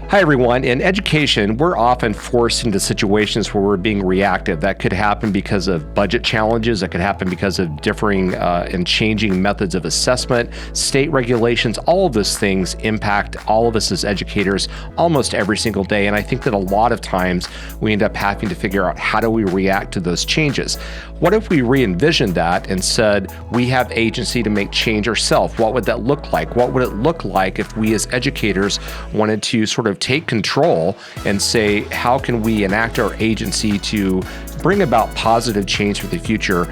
Hi, everyone. In education, we're often forced into situations where we're being reactive. That could happen because of budget challenges. That could happen because of differing and changing methods of assessment, state regulations. All of those things impact all of us as educators almost every single day. And I think that a lot of times we end up having to figure out, how do we react to those changes? What if we re-envisioned that and said we have agency to make change ourselves? What would that look like? What would it look like if we as educators wanted to sort of take control and say, how can we enact our agency to bring about positive change for the future?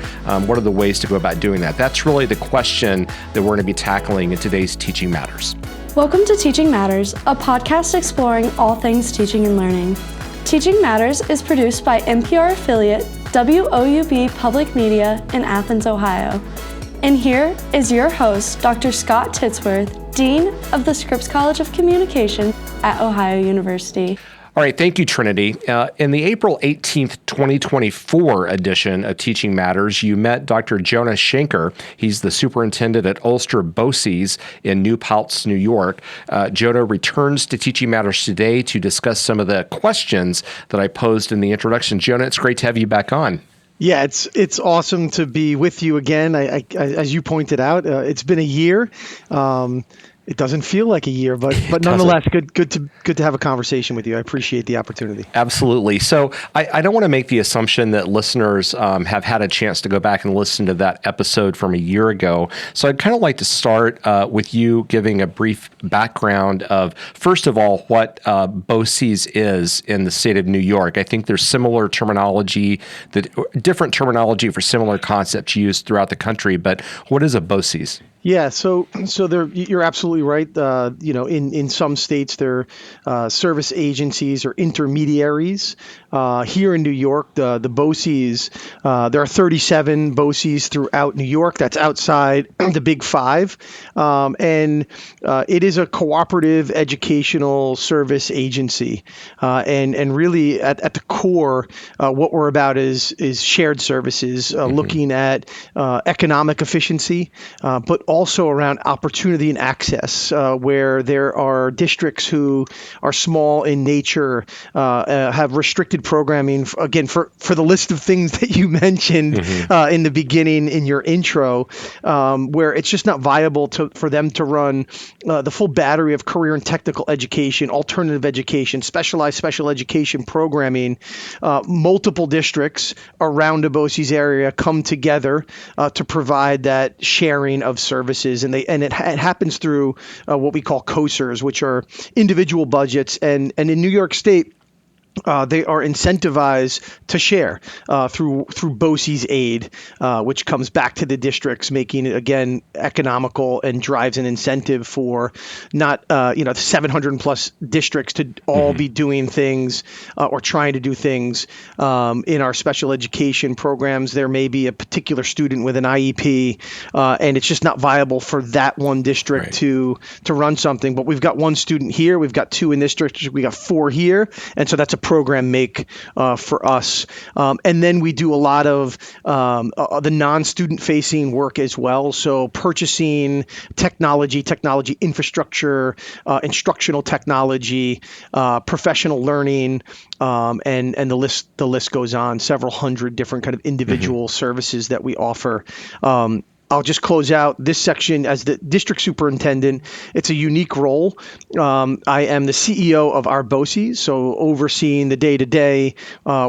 What are the ways to go about doing that? That's really the question that we're going to be tackling in today's Teaching Matters. Welcome to Teaching Matters, a podcast exploring all things teaching and learning. Teaching Matters is produced by NPR affiliate WOUB Public Media in Athens, Ohio. And here is your host, Dr. Scott Titsworth, Dean of the Scripps College of Communication at Ohio University. All right, thank you, Trinity. In the April 18th, 2024 edition of Teaching Matters, you met Dr. Jonah Schenker. He's the superintendent at Ulster BOCES in New Paltz, New York. Jonah returns to Teaching Matters today to discuss some of the questions that I posed in the introduction. Jonah, it's great to have you back on. Yeah, it's awesome to be with you again. I as you pointed out, it's been a year. It doesn't feel like a year, but nonetheless, good to have a conversation with you. I appreciate the opportunity. Absolutely. So I don't want to make the assumption that listeners have had a chance to go back and listen to that episode from a year ago. So I'd kind of like to start with you giving a brief background of, first of all, what BOCES is in the state of New York. I think there's similar terminology, different terminology for similar concepts used throughout the country. But what is a BOCES? Yeah, so you're absolutely right. In some states, they're service agencies or intermediaries. Here in New York, the BOCES, there are 37 BOCES throughout New York. That's outside the Big Five. And it is a cooperative educational service agency. And really at the core, what we're about is shared services, looking at economic efficiency, but also around opportunity and access, where there are districts who are small in nature, have restricted programming, again, for the list of things that you mentioned in the beginning in your intro, where it's just not viable for them to run the full battery of career and technical education, alternative education, specialized special education programming. Multiple districts around a BOCES area come together to provide that sharing of services, and it happens through what we call COSERs, which are individual budgets, and in New York State, they are incentivized to share through BOCES aid, which comes back to the districts, making it, again, economical and drives an incentive for not 700 plus districts to all be doing things or trying to do things. In our special education programs, there may be a particular student with an IEP, and it's just not viable for that one district to run something. But we've got one student here, we've got two in this district, we got four here, and so that's a program make for us. And then we do a lot of the non-student facing work as well. So purchasing technology infrastructure, instructional technology, professional learning, and the list goes on. Several hundred different kind of individual services that we offer. I'll just close out this section as the district superintendent. It's a unique role. I am the CEO of our BOCES, so overseeing the day-to-day.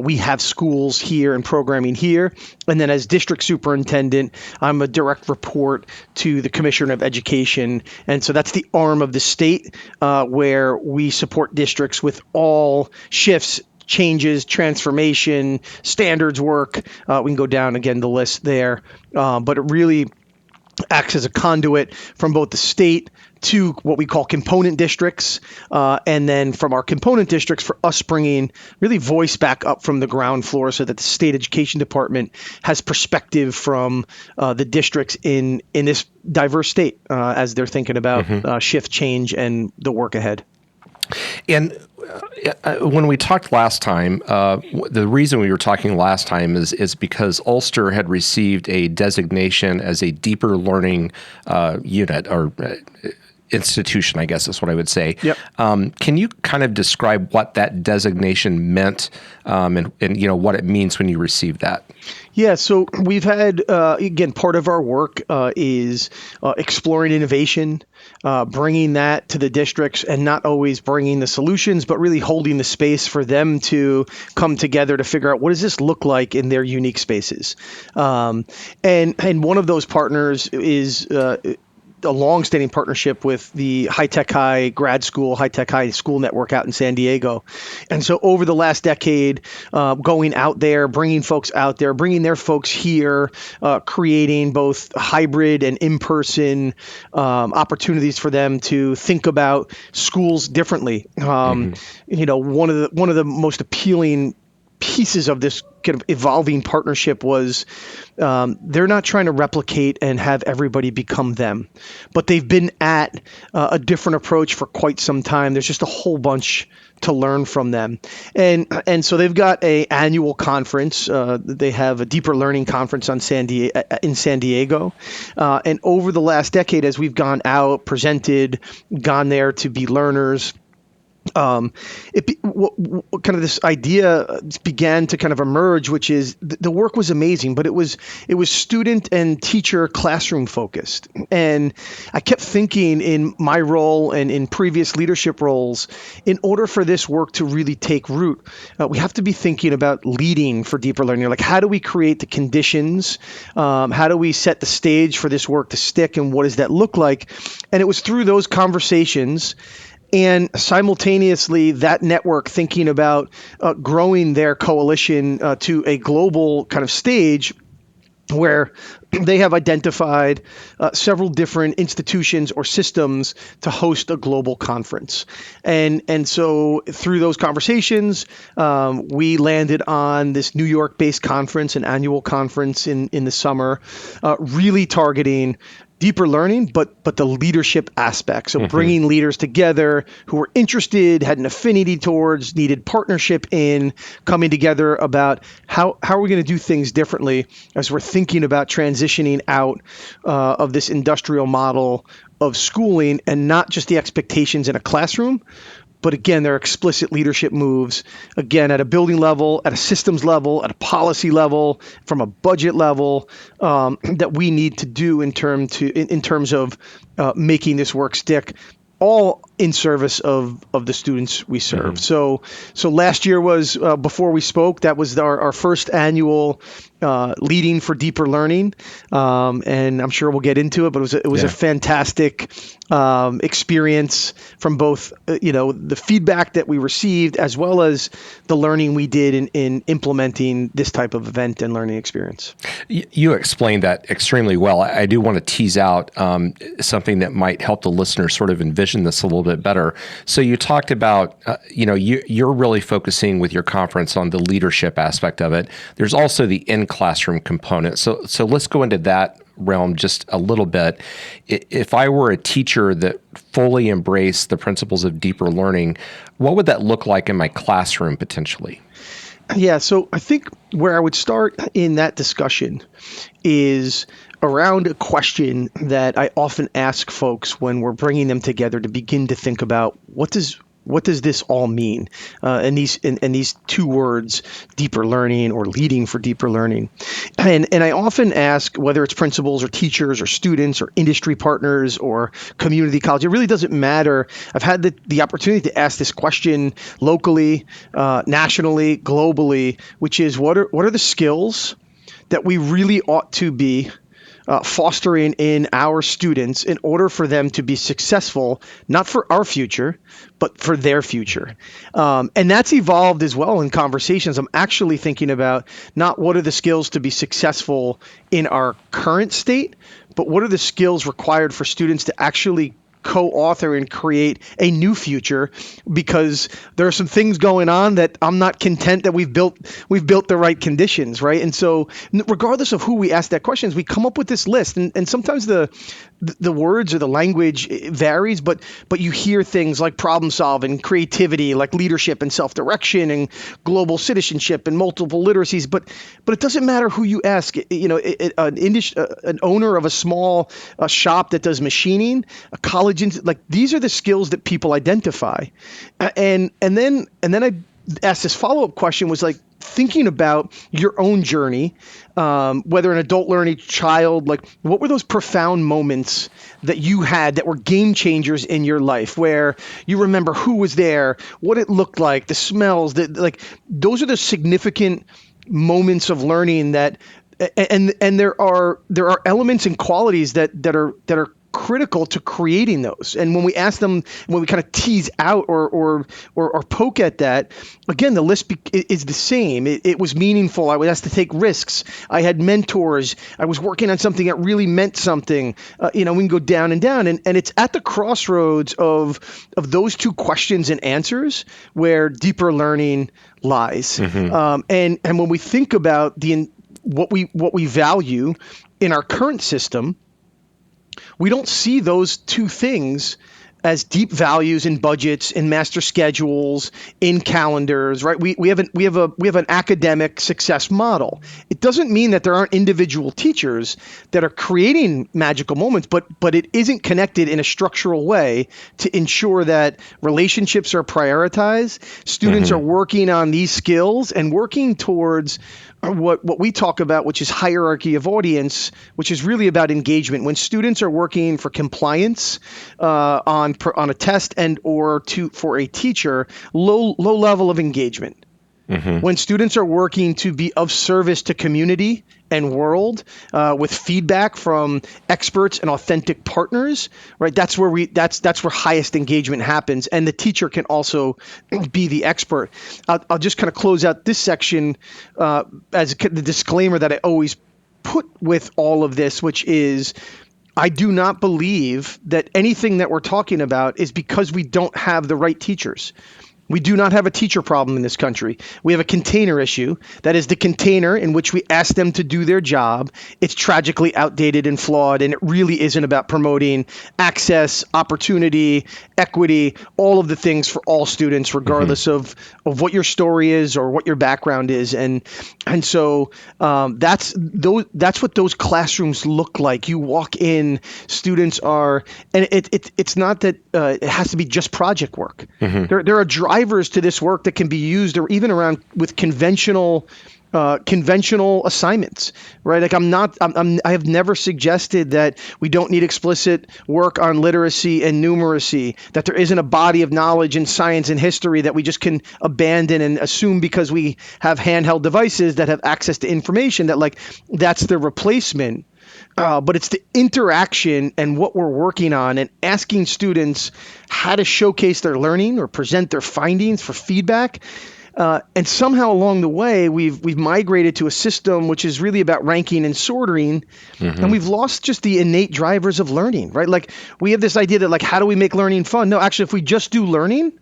We have schools here and programming here. And then as district superintendent, I'm a direct report to the Commissioner of Education. And so that's the arm of the state where we support districts with all shifts, changes, transformation, standards work. We can go down again the list there, but it really acts as a conduit from both the state to what we call component districts, and then from our component districts for us bringing really voice back up from the ground floor so that the state education department has perspective from the districts in this diverse state as they're thinking about shift, change, and the work ahead. And when we talked last time, the reason we were talking last time is because Ulster had received a designation as a deeper learning unit or institution, I guess is what I would say. Yep. Can you kind of describe what that designation meant, and what it means when you receive that? Yeah, so we've had, again, part of our work is exploring innovation, bringing that to the districts, and not always bringing the solutions, but really holding the space for them to come together to figure out what does this look like in their unique spaces. And one of those partners is a long-standing partnership with the High Tech High grad school, High Tech High school network out in San Diego. And so over the last decade, going out there, bringing folks out there, bringing their folks here, creating both hybrid and in-person opportunities for them to think about schools differently. One of the most appealing pieces of this kind of evolving partnership was they're not trying to replicate and have everybody become them, but they've been at a different approach for quite some time. There's just a whole bunch to learn from them, and so they've got a annual conference. They have a deeper learning conference in San Diego, and over the last decade, as we've gone out, presented, gone there to be learners. Kind of this idea began to kind of emerge, which is the work was amazing, but it was student and teacher classroom focused. And I kept thinking in my role and in previous leadership roles, in order for this work to really take root, we have to be thinking about leading for deeper learning. Like, how do we create the conditions? How do we set the stage for this work to stick? And what does that look like? And it was through those conversations and simultaneously that network thinking about growing their coalition to a global kind of stage where they have identified several different institutions or systems to host a global conference. And so through those conversations, we landed on this New York-based conference, an annual conference in the summer, really targeting deeper learning, but the leadership aspect. So bringing leaders together who were interested, had an affinity towards, needed partnership in, coming together about how are we going to do things differently as we're thinking about transitioning out of this industrial model of schooling, and not just the expectations in a classroom, but again, there are explicit leadership moves, again, at a building level, at a systems level, at a policy level, from a budget level, that we need to do in terms of making this work stick, all in service of the students we serve. So last year was, before we spoke, that was our first annual leading for deeper learning, and I'm sure we'll get into it, but it was a fantastic experience from both the feedback that we received as well as the learning we did in implementing this type of event and learning experience. You explained that extremely well. I do want to tease out something that might help the listener sort of envision this a little bit better. So you talked about, you're really focusing with your conference on the leadership aspect of it. There's also the in-classroom component. So let's go into that realm just a little bit. If I were a teacher that fully embraced the principles of deeper learning, what would that look like in my classroom potentially? Yeah, so I think where I would start in that discussion is around a question that I often ask folks when we're bringing them together to begin to think about what does this all mean? And these two words, deeper learning or leading for deeper learning. And I often ask, whether it's principals or teachers or students or industry partners or community college, it really doesn't matter. I've had the opportunity to ask this question locally, nationally, globally, which is what are the skills that we really ought to be fostering in our students in order for them to be successful, not for our future, but for their future. And that's evolved as well in conversations. I'm actually thinking about not what are the skills to be successful in our current state, but what are the skills required for students to actually co-author and create a new future, because there are some things going on that I'm not content that we've built the right conditions, right? And so regardless of who we ask that question, we come up with this list, and sometimes the words or the language varies, but you hear things like problem solving, creativity, like leadership and self-direction and global citizenship and multiple literacies, but it doesn't matter who you ask. An owner of a small shop that does machining, a college diligence, like these are the skills that people identify. And then I asked this follow-up question, was like thinking about your own journey, whether an adult learning child, like what were those profound moments that you had that were game changers in your life, where you remember who was there, what it looked like, the smells, like those are the significant moments of learning that, and there are elements and qualities that are critical to creating those. And when we ask them, when we kind of tease out or poke at that, again, the list is the same. It was meaningful. I was asked to take risks. I had mentors. I was working on something that really meant something. We can go down and down. And it's at the crossroads of those two questions and answers where deeper learning lies. And when we think about what we value in our current system, we don't see those two things as deep values in budgets, in master schedules, in calendars, right? We have an academic success model. It doesn't mean that there aren't individual teachers that are creating magical moments, but it isn't connected in a structural way to ensure that relationships are prioritized, students are working on these skills and working towards what we talk about, which is hierarchy of audience, which is really about engagement. When students are working for compliance on a test and or for a teacher, low level of engagement. When students are working to be of service to community and world with feedback from experts and authentic partners, right? That's where highest engagement happens, and the teacher can also be the expert. I'll just kind of close out this section as the disclaimer that I always put with all of this, which is, I do not believe that anything that we're talking about is because we don't have the right teachers. We do not have a teacher problem in this country. We have a container issue. That is the container in which we ask them to do their job. It's tragically outdated and flawed, and it really isn't about promoting access, opportunity, equity, all of the things for all students, regardless of what your story is or what your background is. And so that's what those classrooms look like. You walk in, students are, and it's not that it has to be just project work. There are drivers to this work that can be used, or even around with conventional assignments, right? Like I have never suggested that we don't need explicit work on literacy and numeracy, that there isn't a body of knowledge in science and history that we just can abandon and assume because we have handheld devices that have access to information that that's the replacement. But it's the interaction and what we're working on, and asking students how to showcase their learning or present their findings for feedback. And somehow along the way, we've migrated to a system which is really about ranking and sorting, and we've lost just the innate drivers of learning, right? Like we have this idea that how do we make learning fun? No, actually, if we just do learning,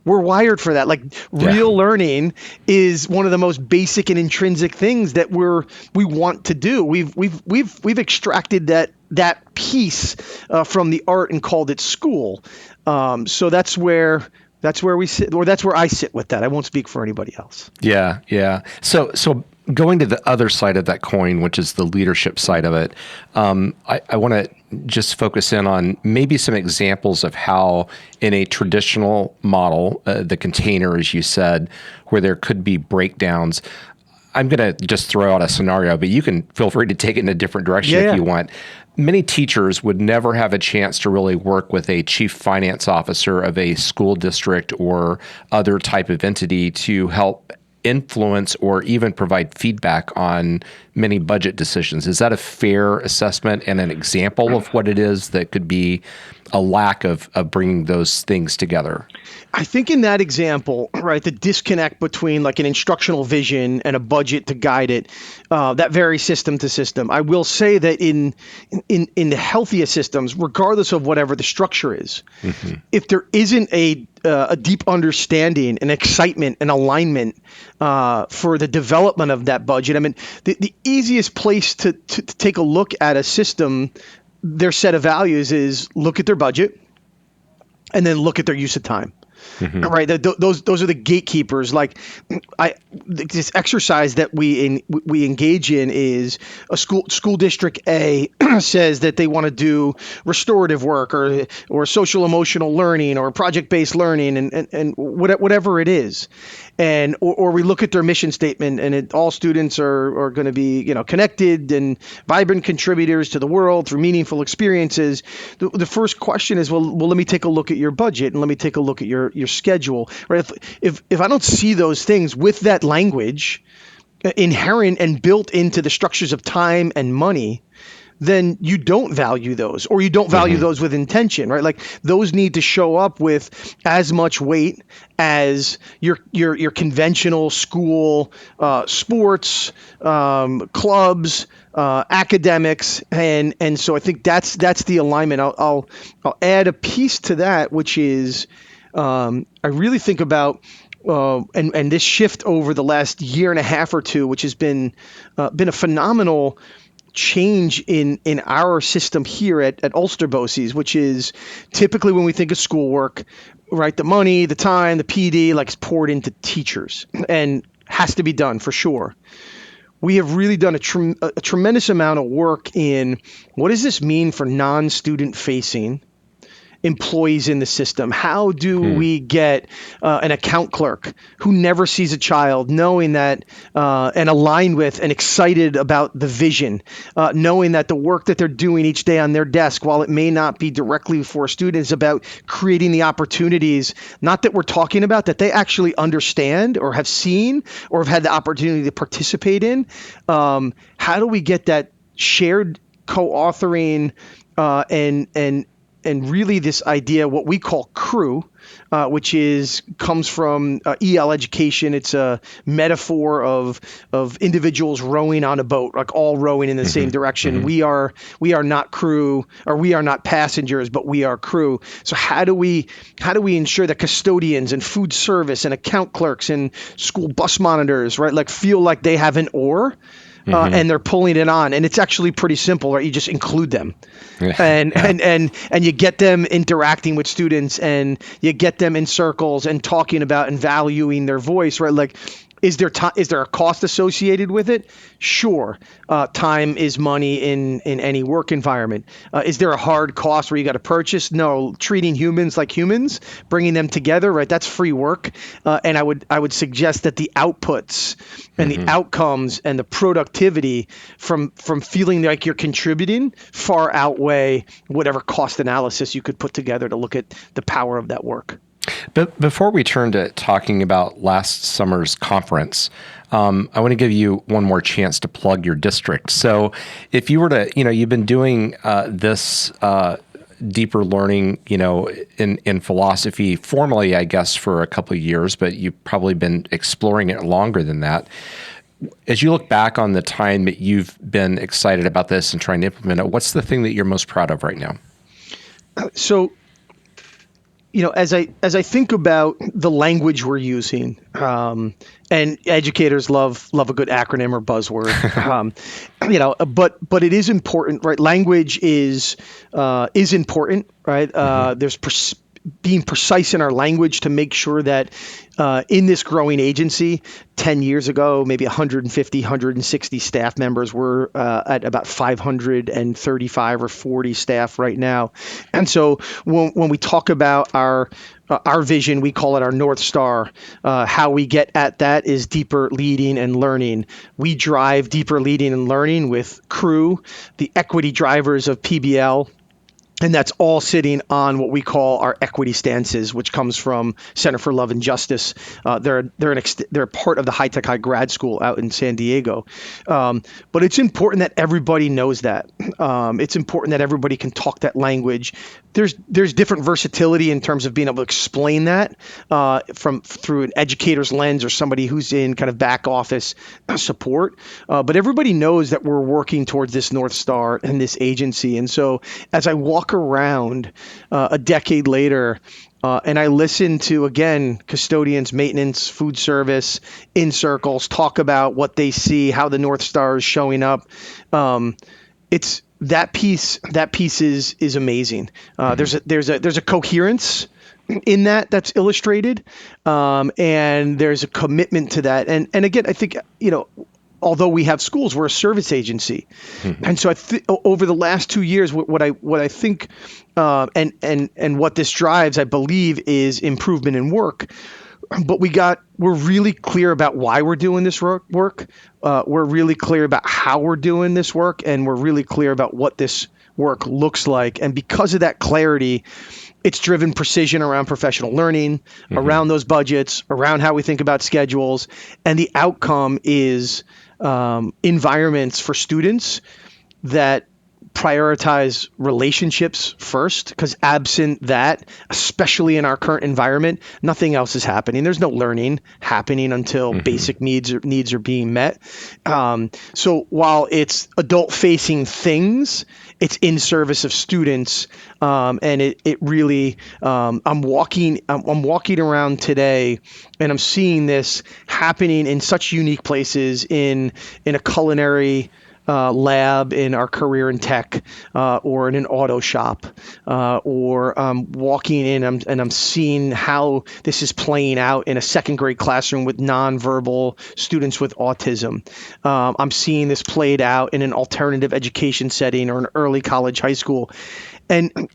we're wired for that. Real learning is one of the most basic and intrinsic things that we want to do. We've extracted that piece from the art and called it school. So that's where we sit, or that's where I sit with that. I won't speak for anybody else. Yeah. So going to the other side of that coin, which is the leadership side of it, I want to just focus in on maybe some examples of how in a traditional model, the container, as you said, where there could be breakdowns. I'm going to just throw out a scenario, but you can feel free to take it in a different direction if you want. Many teachers would never have a chance to really work with a chief finance officer of a school district or other type of entity to help influence or even provide feedback on many budget decisions. Is that a fair assessment and an example of what it is that could be a lack of bringing those things together? I think in that example, right, the disconnect between an instructional vision and a budget to guide it, that varies system to system. I will say that in the healthiest systems, regardless of whatever the structure is, if there isn't a deep understanding and excitement and alignment for the development of that budget, I mean, the easiest place to take a look at a system, their set of values, is look at their budget and then look at their use of time. right? Those are the gatekeepers. Like, this exercise that we engage in is a school district A says that they want to do restorative work or social emotional learning or project based learning and whatever it is, and or we look at their mission statement and all students are going to be connected and vibrant contributors to the world through meaningful experiences. The first question is, well, let me take a look at your budget and let me take a look at your schedule. Right? If I don't see those things with that language inherent and built into the structures of time and money, then you don't value those, or you don't value those with intention, right? Like, those need to show up with as much weight as your conventional school sports, clubs, academics, and so I think that's the alignment. I'll add a piece to that, which is I really think about and this shift over the last year and a half or two, which has been a phenomenal change in our system here at Ulster BOCES, which is typically when we think of schoolwork, right? The money, the time, the PD, like, is poured into teachers and has to be done for sure. We have really done a tremendous amount of work in what does this mean for non-student facing employees in the system. How do we get an account clerk who never sees a child, knowing that and aligned with and excited about the vision, knowing that the work that they're doing each day on their desk, while it may not be directly for students, about creating the opportunities, not that we're talking about, that they actually understand or have seen or have had the opportunity to participate in. How do we get that shared co-authoring and really this idea, what we call crew, which comes from EL education. It's a metaphor of individuals rowing on a boat, like all rowing in the same direction. We are not crew, or we are not passengers, but we are crew. So how do we ensure that custodians and food service and account clerks and school bus monitors, right, like, feel like they have an oar? And they're pulling it on, and it's actually pretty simple, right? You just include them, and you get them interacting with students, and you get them in circles and talking about and valuing their voice, right? Like, is there a cost associated with it? Sure. Time is money in any work environment. Is there a hard cost where you got to purchase? No. Treating humans like humans, bringing them together, right? That's free work. And I would suggest that the outputs and the outcomes and the productivity from feeling like you're contributing far outweigh whatever cost analysis you could put together to look at the power of that work. But before we turn to talking about last summer's conference, I want to give you one more chance to plug your district. So if you were to, you've been doing this deeper learning, in philosophy formally, I guess, for a couple of years, but you've probably been exploring it longer than that. As you look back on the time that you've been excited about this and trying to implement it, what's the thing that you're most proud of right now? So, as I think about the language we're using, and educators love a good acronym or buzzword, but it is important, right? Language is important, right? There's being precise in our language to make sure that in this growing agency, 10 years ago, maybe 150, 160 staff members. We're at about 535 or 40 staff right now. And so when we talk about our vision, we call it our North Star. How we get at that is deeper leading and learning. We drive deeper leading and learning with crew, the equity drivers of PBL. And that's all sitting on what we call our equity stances, which comes from Center for Love and Justice. They're part of the High Tech High grad school out in San Diego. But it's important that everybody knows that. It's important that everybody can talk that language. There's different versatility in terms of being able to explain that through an educator's lens or somebody who's in kind of back office support. But everybody knows that we're working towards this North Star and this agency. And so as I walk around a decade later, and I listen to, again, custodians, maintenance, food service, in circles, talk about what they see, how the North Star is showing up. It's that piece is amazing. There's a coherence in that's illustrated, and there's a commitment to that. And again, I think although we have schools, we're a service agency, and so over the last 2 years, what I think, and what this drives, I believe, is improvement in work. But we're really clear about why we're doing this work. We're really clear about how we're doing this work, and we're really clear about what this work looks like. And because of that clarity, it's driven precision around professional learning, around those budgets, around how we think about schedules, and the outcome is environments for students that prioritize relationships first, because absent that, especially in our current environment, nothing else is happening. There's no learning happening until basic needs are being met. So while it's adult-facing things, it's in service of students, and it really. I'm walking around today, and I'm seeing this happening in such unique places in a culinary lab, in our career in tech, or in an auto shop, or walking in and I'm seeing how this is playing out in a second grade classroom with nonverbal students with autism. I'm seeing this played out in an alternative education setting or an early college, high school. And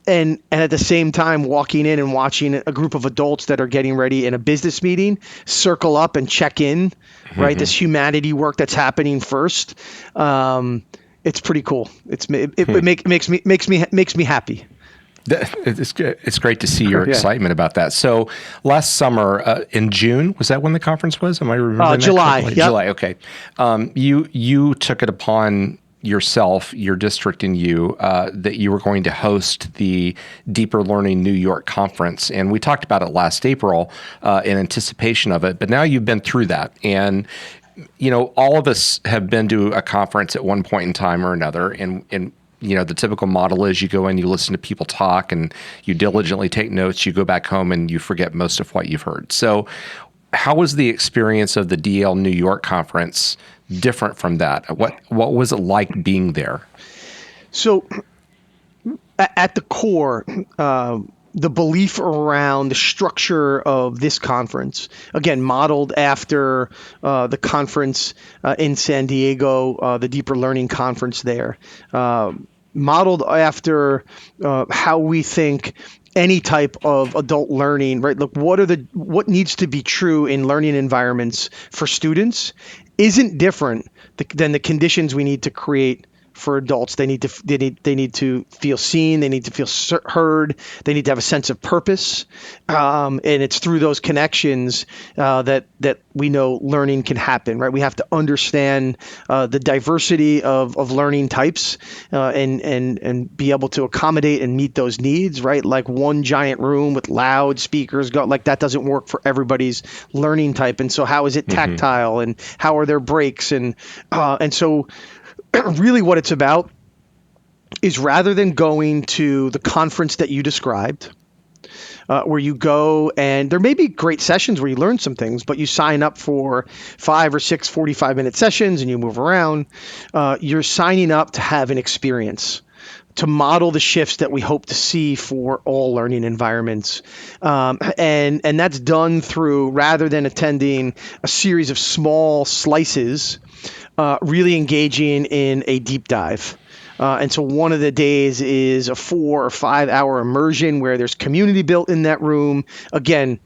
at the same time, walking in and watching a group of adults that are getting ready in a business meeting circle up and check in, right? This humanity work that's happening first. It's pretty cool. Makes me happy. It's great to see your excitement about that. So last summer, in June, was that when the conference was? Am I remembering July? Yep. Yep. July. Okay. You took it upon yourself, your district and you, that you were going to host the Deeper Learning New York conference. And we talked about it last April in anticipation of it, but now you've been through that. And, all of us have been to a conference at one point in time or another. And the typical model is you go in, you listen to people talk, and you diligently take notes. You go back home and you forget most of what you've heard. So how was the experience of the DL New York conference different from that? What was it like being there? So at the core, the belief around the structure of this conference, again, modeled after the conference in San Diego, the Deeper Learning Conference there, modeled after how we think any type of adult learning, right? Look, what needs to be true in learning environments for students isn't different than the conditions we need to create for adults. They need to feel seen. They need to feel heard. They need to have a sense of purpose. And it's through those connections that we know learning can happen, right? We have to understand the diversity of learning types and be able to accommodate and meet those needs, right? Like one giant room with loud speakers, that doesn't work for everybody's learning type. And so how is it tactile, and how are there breaks? And so really what it's about is, rather than going to the conference that you described, where you go and there may be great sessions where you learn some things, but you sign up for 5 or 6 45-minute sessions and you move around, you're signing up to have an experience, to model the shifts that we hope to see for all learning environments. And that's done through, rather than attending a series of small slices, really engaging in a deep dive. And so one of the days is a 4 or 5 hour immersion where there's community built in that room. Again,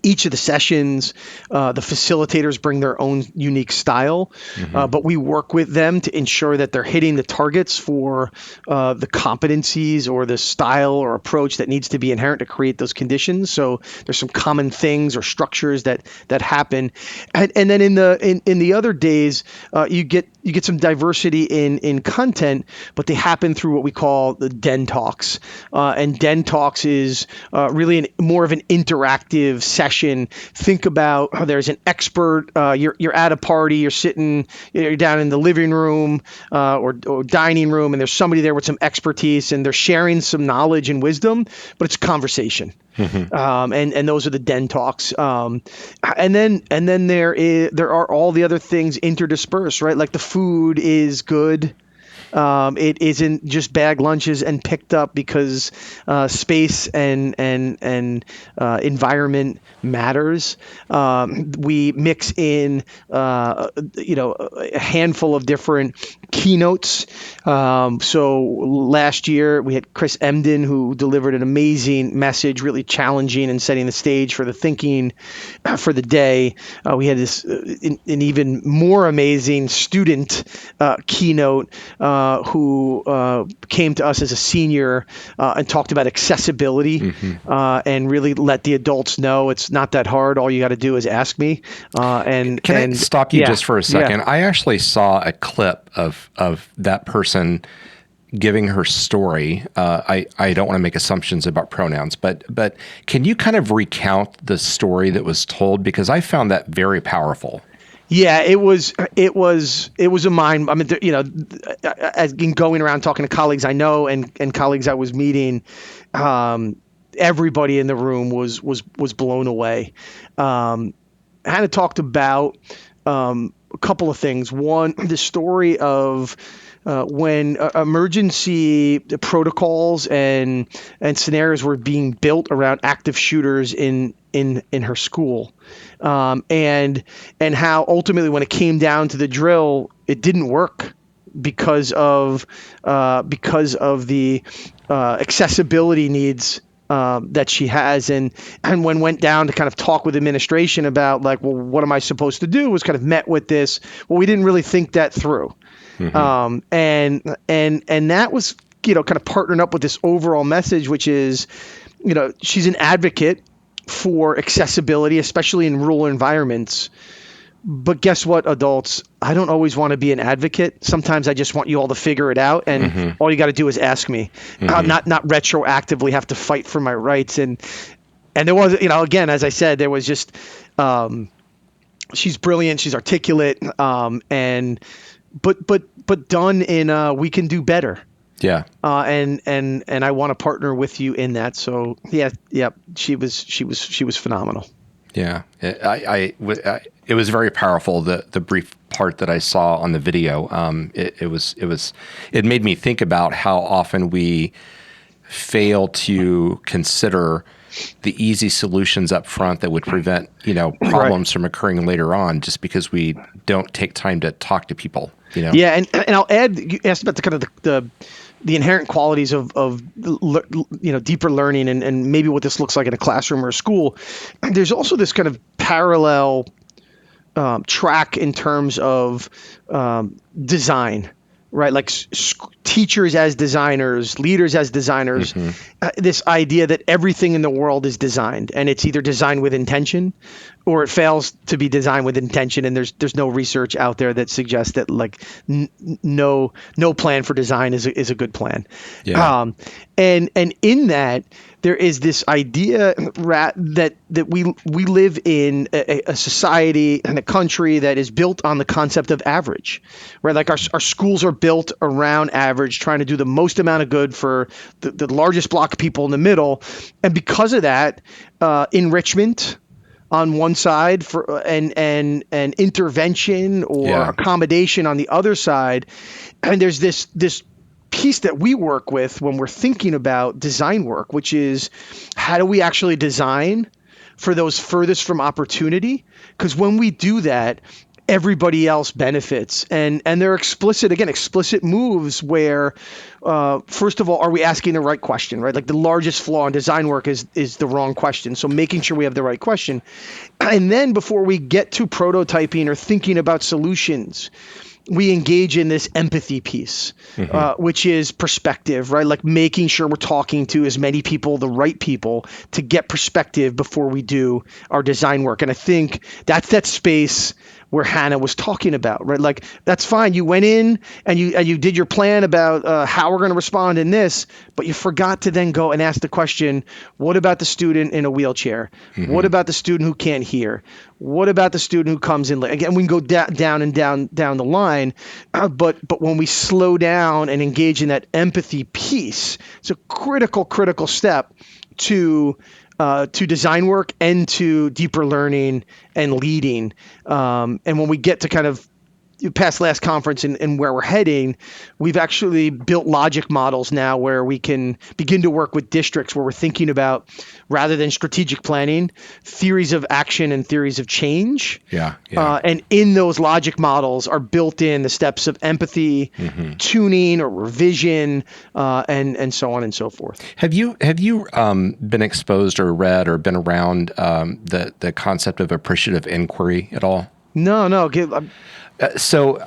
each of the sessions, the facilitators bring their own unique style, but we work with them to ensure that they're hitting the targets for the competencies or the style or approach that needs to be inherent to create those conditions. So there's some common things or structures that happen, and then in the other days, you get some diversity in content, but they happen through what we call the Den Talks, and Den Talks is really more of an interactive session. Think about how there's an expert. You're at a party. You're down in the living room or dining room, and there's somebody there with some expertise, and they're sharing some knowledge and wisdom. But it's conversation, and those are the Den Talks. And then there are all the other things interdispersed, right? Like the food is good. It isn't just bag lunches and picked up because space and environment matters. We mix in a handful of different keynotes. So last year we had Chris Emden, who delivered an amazing message, really challenging and setting the stage for the thinking for the day. We had this an even more amazing student keynote who came to us as a senior and talked about accessibility and really let the adults know it's not that hard. All you got to do is ask me. Can I stop you just for a second? Yeah. I actually saw a clip of that person giving her story. I don't want to make assumptions about pronouns, but can you kind of recount the story that was told? Because I found that very powerful. Yeah, it was a mind. I mean, as in going around talking to colleagues I know and colleagues I was meeting, everybody in the room was blown away. Hannah talked about a couple of things. One, the story of when emergency protocols and scenarios were being built around active shooters in her school, and how ultimately when it came down to the drill, it didn't work because of the accessibility needs that she has, and when went down to kind of talk with administration about like, well, what am I supposed to do, was kind of met with this, well, we didn't really think that through. And that was, kind of partnering up with this overall message, which is, she's an advocate for accessibility, especially in rural environments. But guess what, adults? I don't always want to be an advocate. Sometimes I just want you all to figure it out, and all you got to do is ask me. Not retroactively have to fight for my rights. And there was, again, as I said, there was just she's brilliant, she's articulate, and but done in we can do better. Yeah. And I want to partner with you in that. So yeah, she was phenomenal. Yeah, it was very powerful. The brief part that I saw on the video, it made me think about how often we fail to consider the easy solutions up front that would prevent problems from occurring later on, just because we don't take time to talk to people. Yeah, and I'll add. You asked about the kind of the inherent qualities of deeper learning and maybe what this looks like in a classroom or a school. There's also this kind of parallel track in terms of design, right? Like teachers as designers, leaders as designers, this idea that everything in the world is designed, and it's either designed with intention or it fails to be designed with intention. And there's no research out there that suggests that like no plan for design is a good plan. Yeah. And in that, there is this idea that we live in a society and a country that is built on the concept of average, right? Like our schools are built around average, trying to do the most amount of good for the largest block of people in the middle. And because of that, enrichment on one side and intervention or accommodation on the other side. And there's this piece that we work with when we're thinking about design work, which is how do we actually design for those furthest from opportunity? Because when we do that, everybody else benefits. And they're explicit moves where, first of all, are we asking the right question, right? Like the largest flaw in design work is the wrong question. So making sure we have the right question. And then before we get to prototyping or thinking about solutions, we engage in this empathy piece, which is perspective, right? Like making sure we're talking to as many people, the right people, to get perspective before we do our design work. And I think that's that space where Hannah was talking about, right? Like, that's fine. You went in and you did your plan about how we're going to respond in this, but you forgot to then go and ask the question, what about the student in a wheelchair? What about the student who can't hear? What about the student who comes in late? Again, we can go down the line, but when we slow down and engage in that empathy piece, it's a critical step to design work and to deeper learning and leading. And when we get to kind of past last conference and where we're heading, we've actually built logic models now where we can begin to work with districts where we're thinking about, rather than strategic planning, theories of action and theories of change. Yeah. And in those logic models are built in the steps of empathy, tuning or revision, and so on and so forth. Have you been exposed or read or been around the concept of appreciative inquiry at all? No. So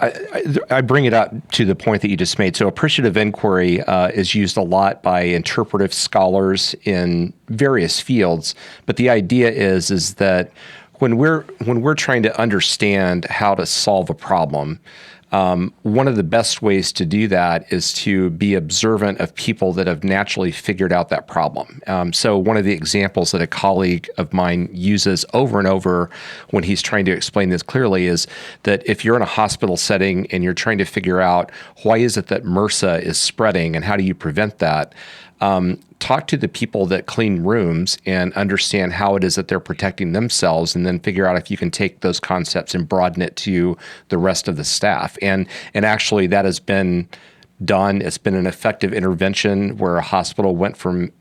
I bring it up to the point that you just made. So appreciative inquiry is used a lot by interpretive scholars in various fields, but the idea is that when we're trying to understand how to solve a problem, one of the best ways to do that is to be observant of people that have naturally figured out that problem. So one of the examples that a colleague of mine uses over and over when he's trying to explain this clearly is that if you're in a hospital setting and you're trying to figure out why is it that MRSA is spreading and how do you prevent that, talk to the people that clean rooms and understand how it is that they're protecting themselves, and then figure out if you can take those concepts and broaden it to the rest of the staff. And actually that has been done. It's been an effective intervention where a hospital went from,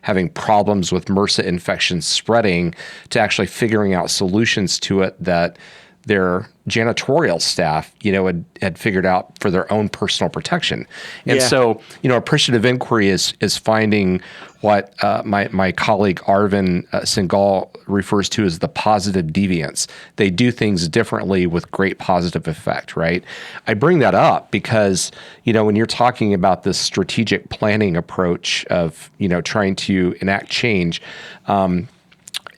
having problems with MRSA infections spreading to actually figuring out solutions to it that their janitorial staff, had figured out for their own personal protection. And so, appreciative inquiry is finding what my colleague Arvind Singhal refers to as the positive deviance. They do things differently with great positive effect, right? I bring that up because, when you're talking about this strategic planning approach of, trying to enact change,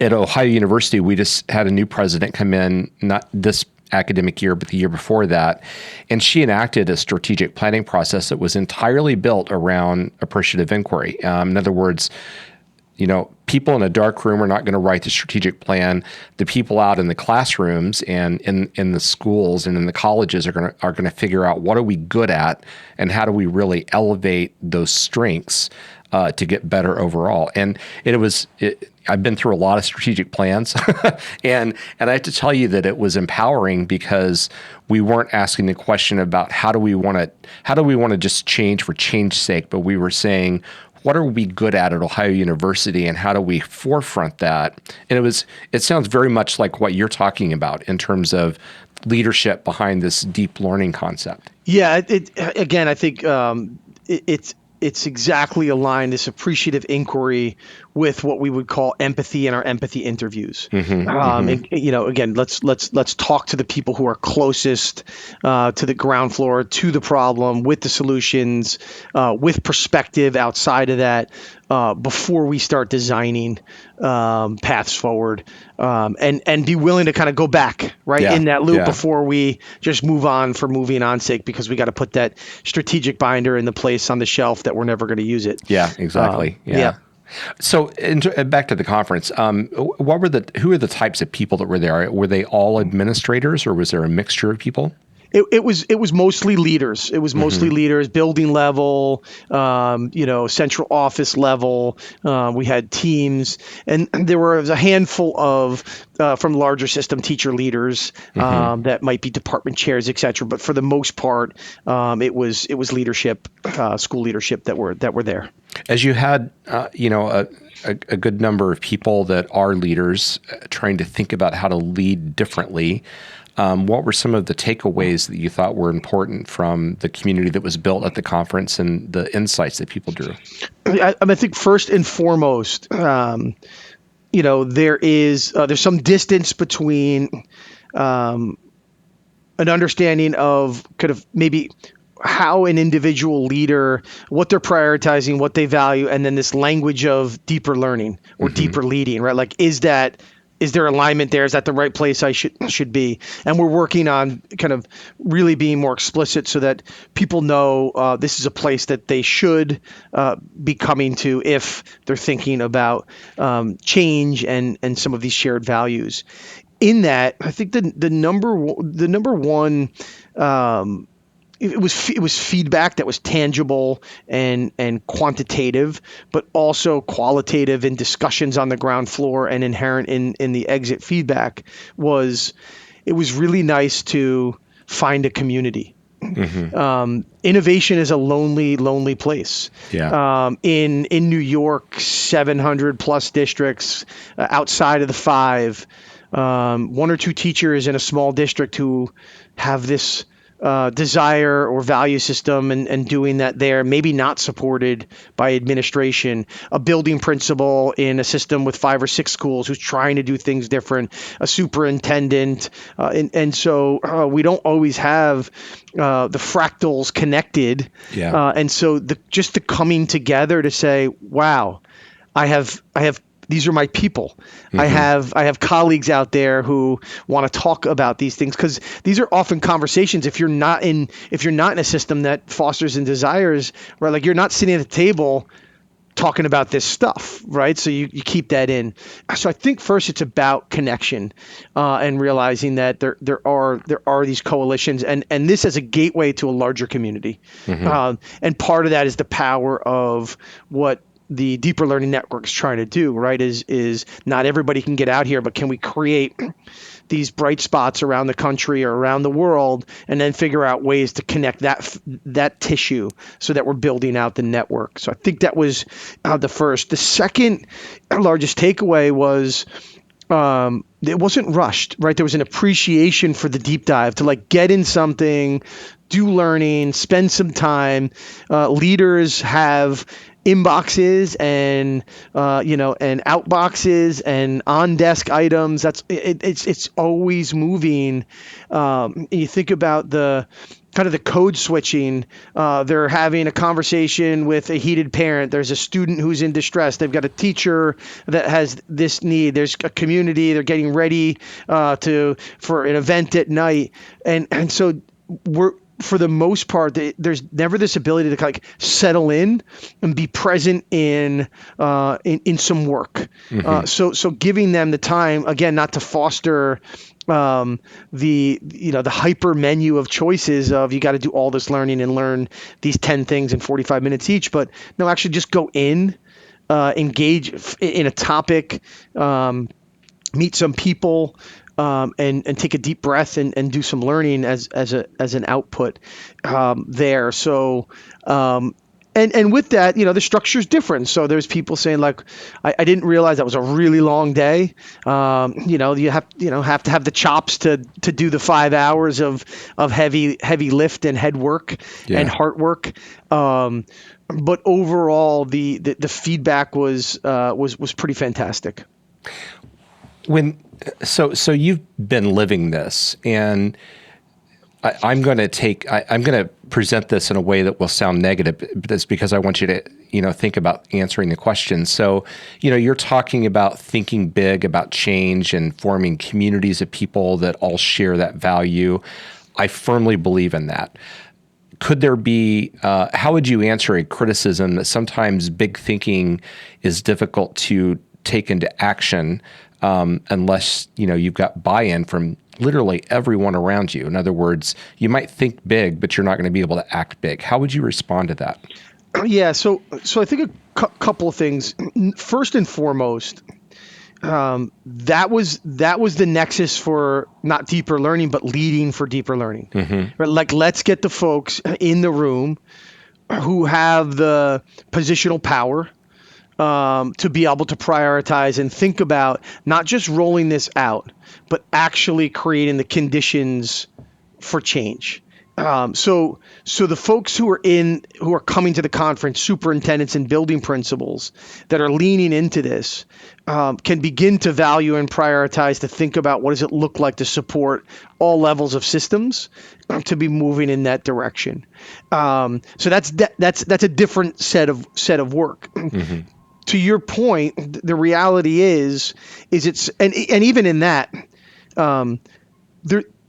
at Ohio University, we just had a new president come in, not this academic year, but the year before that. And she enacted a strategic planning process that was entirely built around appreciative inquiry. In other words, people in a dark room are not going to write the strategic plan. The people out in the classrooms and in the schools and in the colleges are going to figure out what are we good at and how do we really elevate those strengths to get better overall. And I've been through a lot of strategic plans, and I have to tell you that it was empowering because we weren't asking the question about how do we want to just change for change's sake, but we were saying, what are we good at Ohio University, and how do we forefront that? And it sounds very much like what you're talking about in terms of leadership behind this deep learning concept. Yeah, again, I think it's exactly aligned, this appreciative inquiry, with what we would call empathy in our empathy interviews. And again, let's talk to the people who are closest to the ground floor, to the problem, with the solutions, with perspective outside of that, before we start designing paths forward, and be willing to kind of go back in that loop before we just move on for moving on sake, because we got to put that strategic binder in the place on the shelf that we're never going to use it. Yeah, exactly. So back to the conference, who are the types of people that were there? Were they all administrators, or was there a mixture of people? It was mostly leaders. It was mostly leaders, building level, central office level. We had teams, and there was a handful of from larger system teacher leaders that might be department chairs, et cetera. But for the most part, it was leadership, school leadership that were there. As you had, a good number of people that are leaders trying to think about how to lead differently. What were some of the takeaways that you thought were important from the community that was built at the conference and the insights that people drew? I think first and foremost, there's some distance between an understanding of kind of maybe how an individual leader, what they're prioritizing, what they value, and then this language of deeper learning or deeper leading, right? Like, is there alignment there? Is that the right place I should be? And we're working on kind of really being more explicit so that people know this is a place that they should be coming to if they're thinking about change and some of these shared values. In that, I think the number one. It was feedback that was tangible and quantitative, but also qualitative in discussions on the ground floor, and inherent in the exit feedback it was really nice to find a community. Innovation is a lonely, lonely place. Yeah. In New York, 700 plus districts outside of the five, one or two teachers in a small district who have this desire or value system and doing that there, maybe not supported by administration, a building principal in a system with 5 or 6 schools who's trying to do things different, a superintendent. And so we don't always have the fractals connected. Yeah. And so just the coming together to say, wow, I have these are my people. I have colleagues out there who want to talk about these things, because these are often conversations. If you're not in a system that fosters and desires, right, like you're not sitting at the table talking about this stuff, right? So you keep that in. So I think first it's about connection and realizing that there are these coalitions and this as a gateway to a larger community. And part of that is the power of what the deeper learning network is trying to do, right? Is not everybody can get out here, but can we create these bright spots around the country or around the world, and then figure out ways to connect that tissue so that we're building out the network. So I think that was the first. The second largest takeaway was it wasn't rushed, right? There was an appreciation for the deep dive to like get in something, do learning, spend some time. Leaders have inboxes and and outboxes and on desk items. It's always moving. You think about the kind of the code switching. They're having a conversation with a heated parent. There's a student who's in distress. They've got a teacher that has this need. There's a community. They're getting ready for an event at night, and so for the most part, there's never this ability to like settle in and be present in some work. So giving them the time, again, not to foster the hyper menu of choices of you got to do all this learning and learn these 10 things in 45 minutes each, but no, actually just go in, engage in a topic, meet some people, and take a deep breath and do some learning as an output there. So and with that, the structure is different. So there's people saying like, I didn't realize that was a really long day. You have to have the chops to do the 5 hours of heavy lift and head work and heart work. But overall, the feedback was pretty fantastic. So you've been living this, and I'm going to present this in a way that will sound negative, but it's because I want you to, think about answering the question. So, you're talking about thinking big about change and forming communities of people that all share that value. I firmly believe in that. Could there be, how would you answer a criticism that sometimes big thinking is difficult to take into action unless, you've got buy-in from literally everyone around you? In other words, you might think big, but you're not going to be able to act big. How would you respond to that? Yeah, so I think a couple of things. First and foremost, that was the nexus for not deeper learning, but leading for deeper learning. Right? Like, let's get the folks in the room who have the positional power to be able to prioritize and think about not just rolling this out, but actually creating the conditions for change. So the folks who are coming to the conference, superintendents and building principals that are leaning into this, can begin to value and prioritize to think about what does it look like to support all levels of systems to be moving in that direction. So that's a different set of work. To your point, the reality is it's and even in that, there's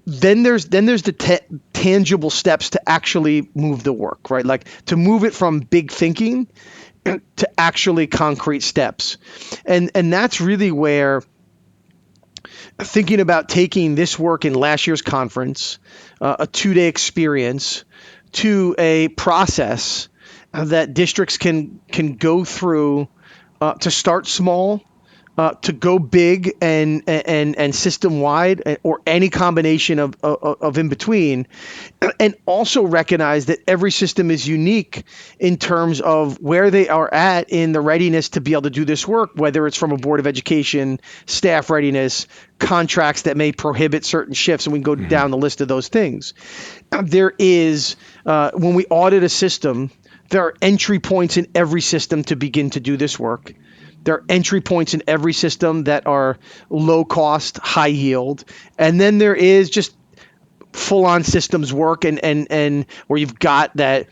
the tangible steps to actually move the work, right? Like to move it from big thinking to actually concrete steps, and that's really where thinking about taking this work in last year's conference, a 2-day experience, to a process that districts can go through. To start small, to go big and system wide, or any combination of in between, and also recognize that every system is unique in terms of where they are at in the readiness to be able to do this work, whether it's from a Board of Education, staff readiness, contracts that may prohibit certain shifts, and we can go down the list of those things. There is, when we audit a system, there are entry points in every system to begin to do this work. There are entry points in every system that are low cost, high yield. And then there is just full-on systems work and where you've got that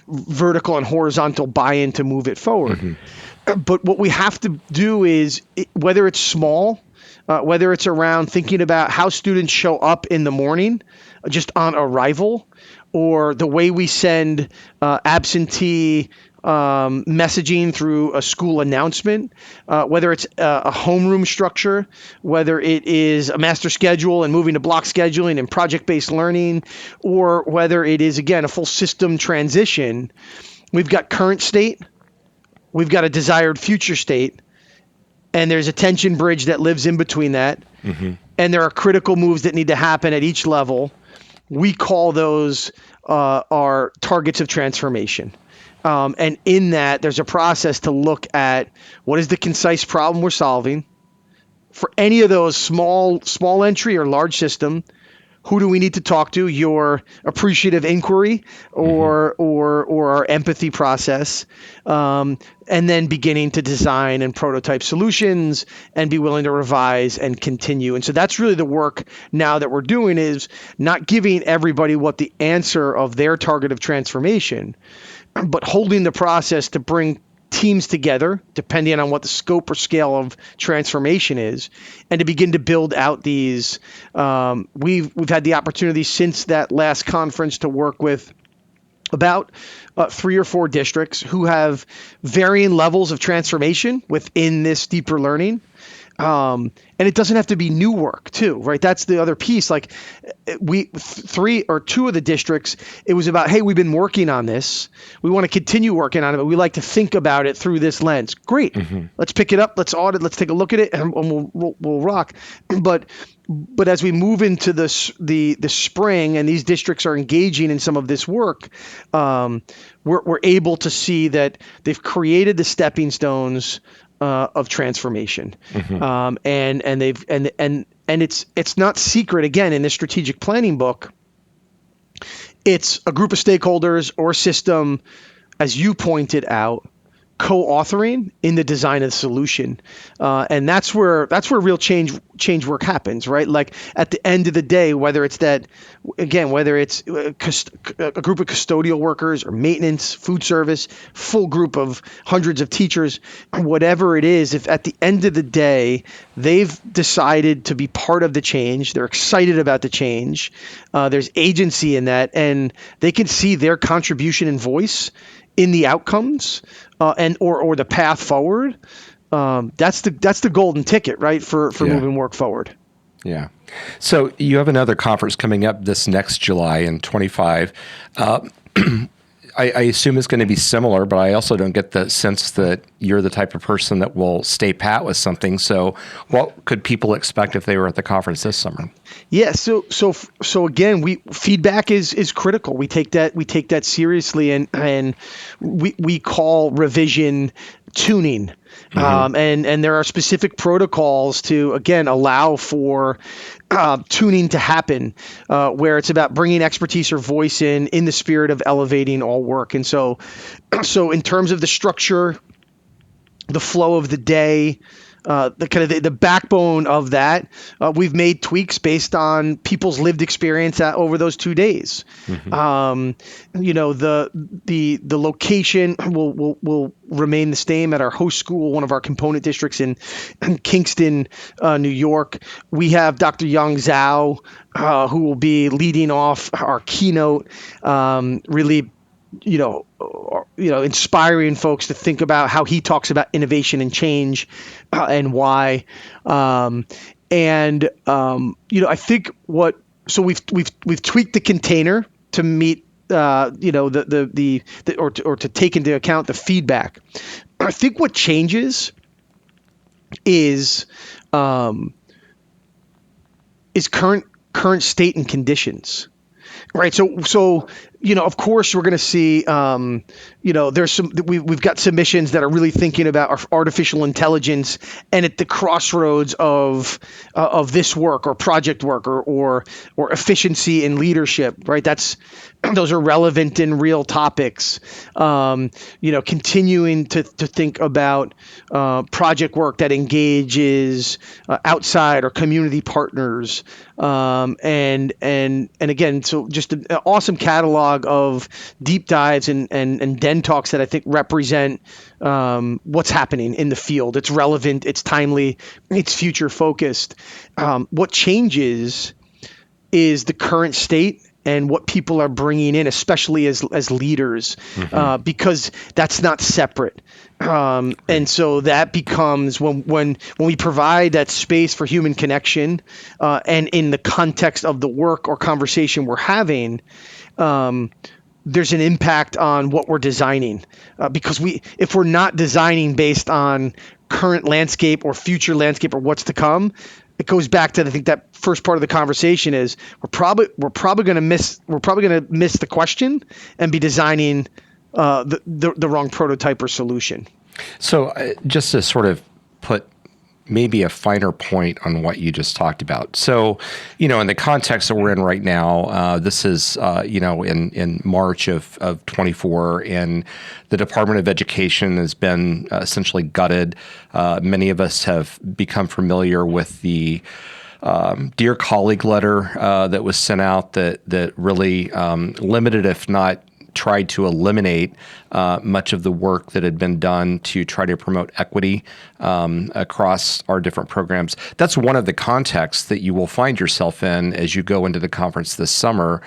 vertical and horizontal buy-in to move it forward. But what we have to do is, whether it's small, whether it's around thinking about how students show up in the morning just on arrival, or the way we send absentee messaging through a school announcement, whether it's a homeroom structure, whether it is a master schedule and moving to block scheduling and project-based learning, or whether it is, again, a full system transition. We've got current state, we've got a desired future state, and there's a tension bridge that lives in between that. And there are critical moves that need to happen at each level. We call those our targets of transformation. And in that, there's a process to look at what is the concise problem we're solving. For any of those small entry or large system, who do we need to talk to? Your appreciative inquiry or our empathy process, and then beginning to design and prototype solutions and be willing to revise and continue. And so that's really the work now that we're doing, is not giving everybody what the answer of their target of transformation, but holding the process to bring teams together, depending on what the scope or scale of transformation is, and to begin to build out these. We've had the opportunity since that last conference to work with about 3 or 4 districts who have varying levels of transformation within this deeper learning. And it doesn't have to be new work too, right? That's the other piece. Like 3 or 2 of the districts, it was about, hey, we've been working on this. We want to continue working on it, but we like to think about it through this lens. Great. Let's pick it up. Let's audit. Let's take a look at it, and we'll rock. But as we move into the spring, and these districts are engaging in some of this work, we're able to see that they've created the stepping stones of transformation, and it's not secret. Again, in this strategic planning book, it's a group of stakeholders or system, as you pointed out, co-authoring in the design of the solution, and that's where real change work happens, right? Like at the end of the day, whether it's a group of custodial workers or maintenance, food service, full group of hundreds of teachers, whatever it is, if at the end of the day they've decided to be part of the change, they're excited about the change, there's agency in that, and they can see their contribution and voice in the outcomes, or the path forward. That's the golden ticket, right, for moving work forward. Yeah. So you have another conference coming up this next July in 25. I assume it's going to be similar, but I also don't get the sense that you're the type of person that will stay pat with something. So what could people expect if they were at the conference this summer? Yeah. So again, feedback is critical. We take that seriously, and we call revision tuning. And there are specific protocols to, again, allow for tuning to happen, where it's about bringing expertise or voice in the spirit of elevating all work. And so in terms of the structure, the flow of the day, the kind of the backbone of that, we've made tweaks based on people's lived experience over those 2 days. The location will remain the same at our host school, one of our component districts in Kingston, New York. We have Dr. Yang Zhao, who will be leading off our keynote, really inspiring folks to think about how he talks about innovation and change, and why. I think we've tweaked the container to meet or to take into account the feedback. I think what changes is current state and conditions. Right. So, of course, we're going to see, there's we've got submissions that are really thinking about artificial intelligence and at the crossroads of this work or project work or efficiency in leadership. Right. Those are relevant and real topics. Continuing to think about project work that engages outside or community partners. And again, so just an awesome catalog of deep dives and den talks that I think represent what's happening in the field. It's relevant, it's timely, it's future focused. What changes is the current state and what people are bringing in, especially as leaders, because that's not separate. And so that becomes when we provide that space for human connection, and in the context of the work or conversation we're having, there's an impact on what we're designing, because if we're not designing based on current landscape or future landscape or what's to come, it goes back to, I think, that first part of the conversation is we're probably going to miss the question and be designing the wrong prototype or solution. So just to sort of put maybe a finer point on what you just talked about. So, in the context that we're in right now, this is, in March of 24, and the Department of Education has been essentially gutted. Many of us have become familiar with the Dear Colleague letter that was sent out that really limited, if not tried to eliminate much of the work that had been done to try to promote equity across our different programs. That's one of the contexts that you will find yourself in as you go into the conference this summer.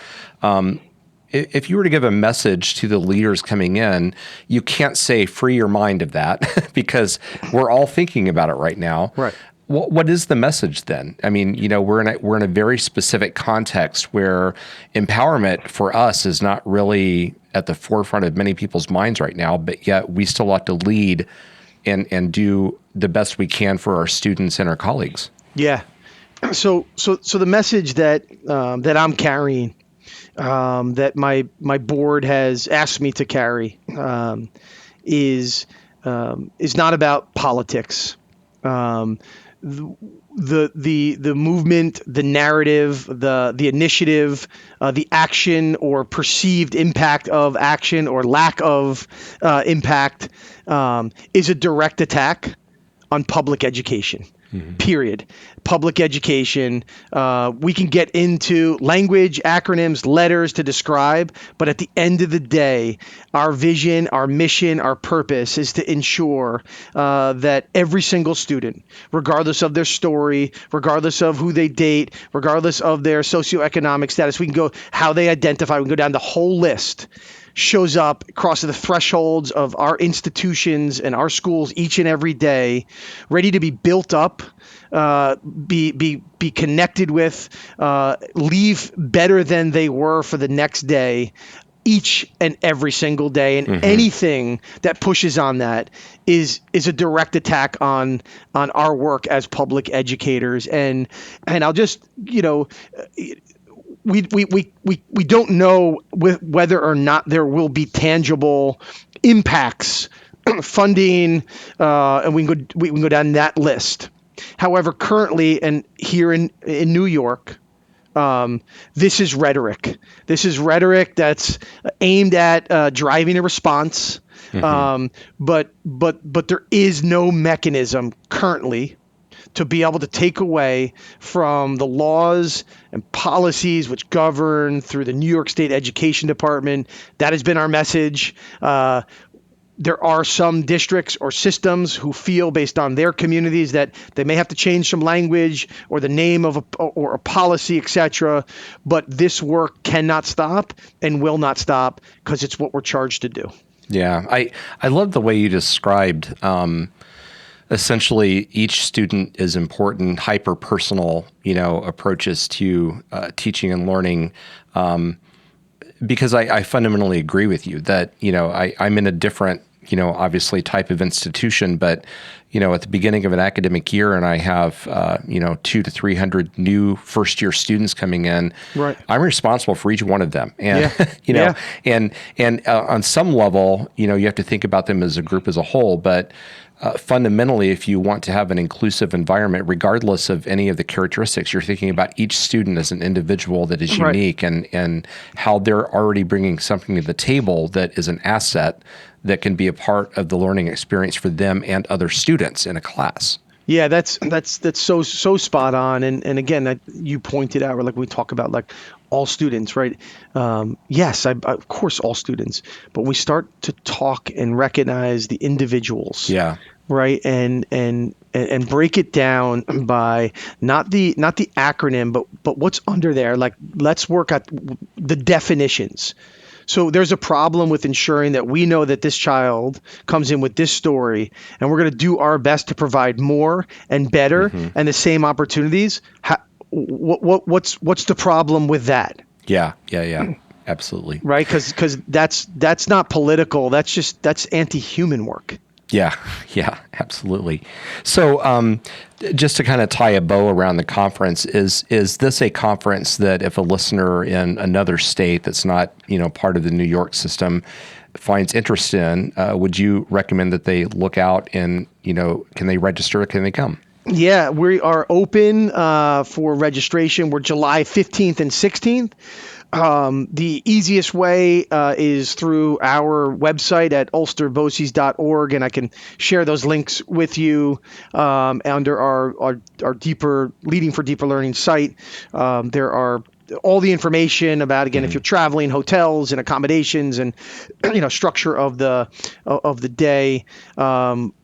If you were to give a message to the leaders coming in, you can't say free your mind of that because we're all thinking about it right now. Right. What is the message then? I mean, we're in a very specific context where empowerment for us is not really at the forefront of many people's minds right now, but yet we still have to lead and do the best we can for our students and our colleagues. Yeah. So the message that I'm carrying, that my board has asked me to carry, is not about politics. The movement, the narrative, the initiative, the action or perceived impact of action or lack of impact is a direct attack on public education. Period. Public education. We can get into language, acronyms, letters to describe, but at the end of the day, our vision, our mission, our purpose is to ensure that every single student, regardless of their story, regardless of who they date, regardless of their socioeconomic status, we can go how they identify, we can go down the whole list, shows up, crosses the thresholds of our institutions and our schools each and every day, ready to be built up, be connected with, leave better than they were for the next day, each and every single day. And anything that pushes on that is a direct attack on our work as public educators. And I'll just, we don't know whether or not there will be tangible impacts, funding, and we can go down that list. However, currently and here in New York, this is rhetoric. This is rhetoric that's aimed at driving a response, but there is no mechanism currently to be able to take away from the laws and policies which govern through the New York State Education Department. That has been our message. There are some districts or systems who feel based on their communities that they may have to change some language or the name of a policy, etc. But this work cannot stop and will not stop because it's what we're charged to do. Yeah, I love the way you described essentially each student is important, hyper-personal, approaches to teaching and learning. Because I fundamentally agree with you that, I'm in a different, obviously type of institution, but, at the beginning of an academic year and I have, 200 to 300 new first year students coming in, right. I'm responsible for each one of them. And, Yeah. and on some level, you have to think about them as a group as a whole, but fundamentally, if you want to have an inclusive environment, regardless of any of the characteristics, you're thinking about each student as an individual that is unique and how they're already bringing something to the table that is an asset that can be a part of the learning experience for them and other students in a class. Yeah, that's so spot on. And again, you pointed out, like we talk about, like all students, right? Yes, of course, all students, but we start to talk and recognize the individuals. Yeah. Right. And break it down by not the acronym, but what's under there. Like, let's work at the definitions. So there's a problem with ensuring that we know that this child comes in with this story, and we're going to do our best to provide more and better and the same opportunities. What's the problem with that? Yeah. Absolutely. Right. Because that's not political. That's anti-human work. Yeah, absolutely. So just to kind of tie a bow around the conference, is this a conference that if a listener in another state that's not, part of the New York system finds interest in, would you recommend that they look out and, can they register? Can they come? Yeah, we are open for registration. We're July 15th and 16th. The easiest way is through our website at ulsterboces.org, and I can share those links with you under our deeper Leading for Deeper Learning site. There are all the information about, again, if you're traveling, hotels and accommodations and structure of the day.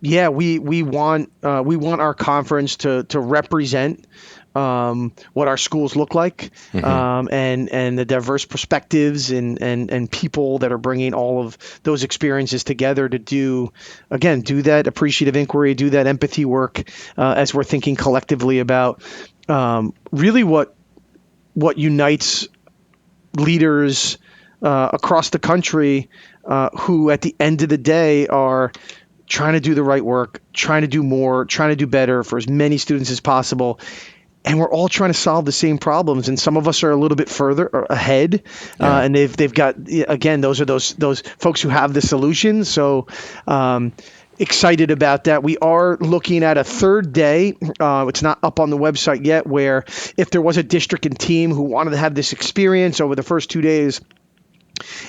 We want our conference to represent what our schools look like, and the diverse perspectives and people that are bringing all of those experiences together to do that appreciative inquiry, do that empathy work, as we're thinking collectively about really what unites leaders across the country who at the end of the day are trying to do the right work, trying to do more, trying to do better for as many students as possible. And we're all trying to solve the same problems, and some of us are a little bit further ahead, and they've got, again, those are those folks who have the solutions. So excited about that. We are looking at a third day. It's not up on the website yet, where if there was a district and team who wanted to have this experience over the first 2 days,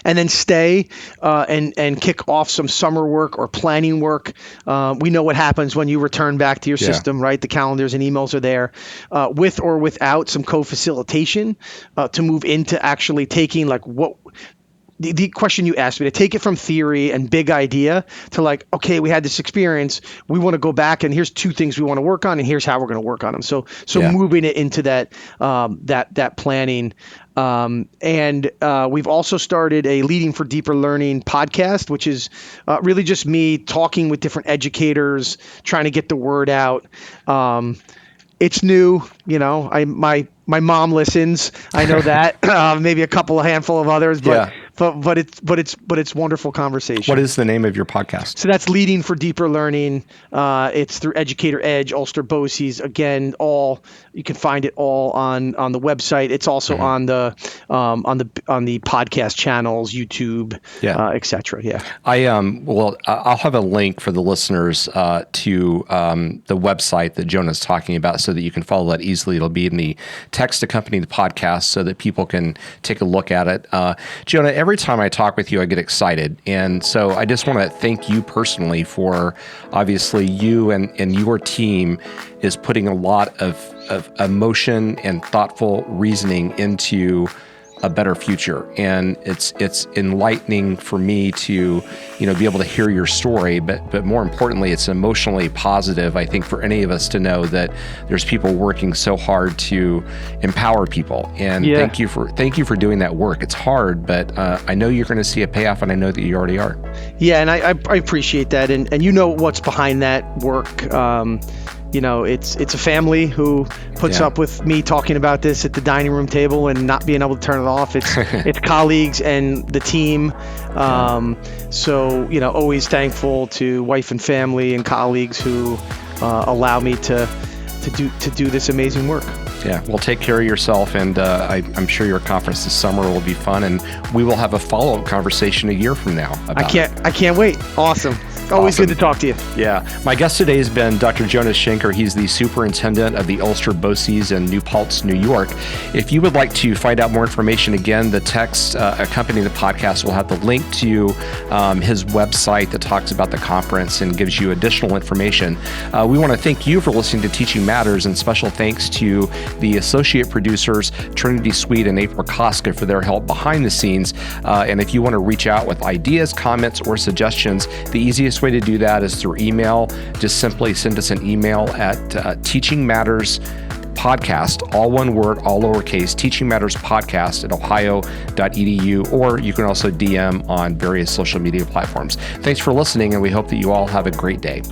and then stay and kick off some summer work or planning work. We know what happens when you return back to your system, right? The calendars and emails are there, with or without some co-facilitation to move into actually taking, like, what the question you asked me, to take it from theory and big idea to, like, okay, we had this experience, we want to go back and here's 2 things we want to work on and here's how we're going to work on them. So moving it into that planning. And we've also started a Leading for Deeper Learning podcast, which is really just me talking with different educators, trying to get the word out. It's new, my mom listens. I know that. Maybe a handful of others, but it's wonderful conversation. What is the name of your podcast? So that's Leading for Deeper Learning. It's through Educator Edge, Ulster BOCES. Again, you can find it all on the website. It's also on the podcast channels, YouTube, etc. Yeah. I'll have a link for the listeners to the website that Jonah's talking about, so that you can follow that easily. It'll be in the text accompanying the podcast, so that people can take a look at it. Jonah, every time I talk with you, I get excited. And so I just want to thank you personally for, obviously, you and your team is putting a lot of emotion and thoughtful reasoning into a better future. And it's enlightening for me to, be able to hear your story, but more importantly, it's emotionally positive, I think, for any of us to know that there's people working so hard to empower people. And thank you for doing that work. It's hard, but I know you're going to see a payoff, and I know that you already are. Yeah, and I appreciate that. And what's behind that work. it's a family who puts up with me talking about this at the dining room table and not being able to turn it off. It's colleagues and the team. So always thankful to wife and family and colleagues who allow me to do this amazing work. Yeah, well, take care of yourself, and I'm sure your conference this summer will be fun, and we will have a follow-up conversation a year from now about I can't wait. Awesome. Always good to talk to you. Yeah. My guest today has been Dr. Jonah Schenker. He's the superintendent of the Ulster BOCES in New Paltz, New York. If you would like to find out more information, again, the text accompanying the podcast will have the link to his website that talks about the conference and gives you additional information. We want to thank you for listening to Teaching Matters, and special thanks to the associate producers, Trinity Sweet and April Koska, for their help behind the scenes. And if you want to reach out with ideas, comments, or suggestions, the easiest way to do that is through email. Just simply send us an email at Teaching Matters Podcast, all one word, all lowercase, Teaching Matters Podcast at ohio.edu, or you can also DM on various social media platforms. Thanks for listening, and we hope that you all have a great day.